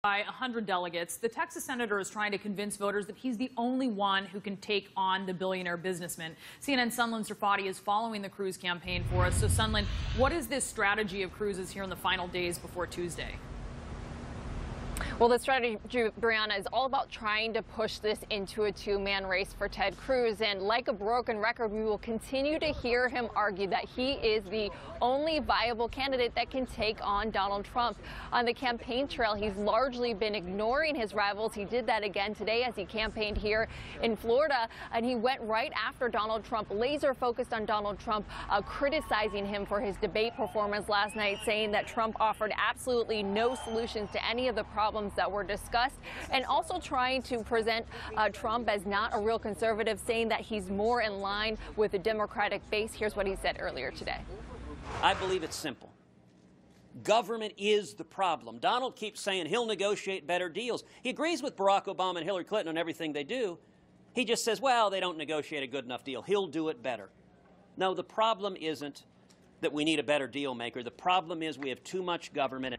By 100 delegates, the Texas senator is trying to convince voters that he's the only one who can take on the billionaire businessman. CNN's Sunlen Serfati is following the Cruz campaign for us. So, Sunlen, what is this strategy of Cruz's here in the final days before Tuesday? Well, the strategy, Brianna, is all about trying to push this into a two-man race for Ted Cruz. And like a broken record, we will continue to hear him argue that he is the only viable candidate that can take on Donald Trump. On the campaign trail, he's largely been ignoring his rivals. He did that again today as he campaigned here in Florida. And he went right after Donald Trump, laser focused on Donald Trump, criticizing him for his debate performance last night, saying that Trump offered absolutely no solutions to any of the problems that were discussed, and also trying to present Trump as not a real conservative, saying that he's more in line with the Democratic base. Here's what he said earlier today. I believe it's simple. Government is the problem. Donald keeps saying he'll negotiate better deals. He agrees with Barack Obama and Hillary Clinton on everything they do. He just says, well, they don't negotiate a good enough deal. He'll do it better. No, the problem isn't that we need a better deal maker. The problem is we have too much government.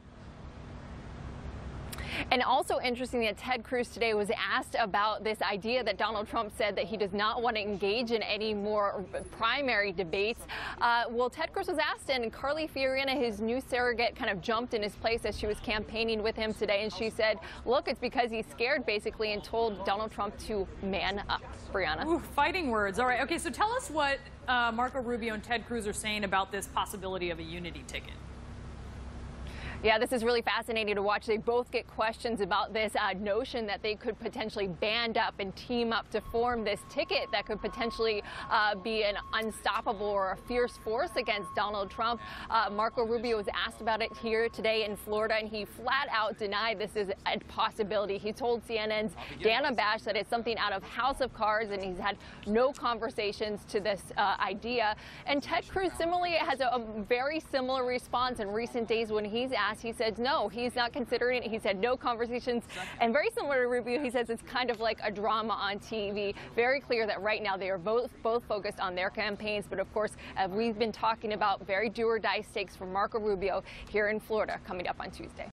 And also interesting that Ted Cruz today was asked about this idea that Donald Trump said that he does not want to engage in any more primary debates. Well, Ted Cruz was asked, and Carly Fiorina, his new surrogate, kind of jumped in his place as she was campaigning with him today. And she said, look, it's because he's scared, basically, and told Donald Trump to man up. Brianna. Ooh, fighting words. All right. Okay, so tell us what Marco Rubio and Ted Cruz are saying about this possibility of a unity ticket. Yeah, this is really fascinating to watch. They both get questions about this notion that they could potentially band up and team up to form this ticket that could potentially be an unstoppable or a fierce force against Donald Trump. Marco Rubio was asked about it here today in Florida, and he flat out denied this is a possibility. He told CNN's Dana Bash that it's something out of House of Cards, and he's had no conversations to this idea. And Ted Cruz similarly has a very similar response in recent days when he's asked. He said no, he's not considering it. He said no conversations. And very similar to Rubio, he says it's kind of like a drama on TV. Very clear that right now they are both focused on their campaigns. But of course, we've been talking about very do or die stakes for Marco Rubio here in Florida coming up on Tuesday.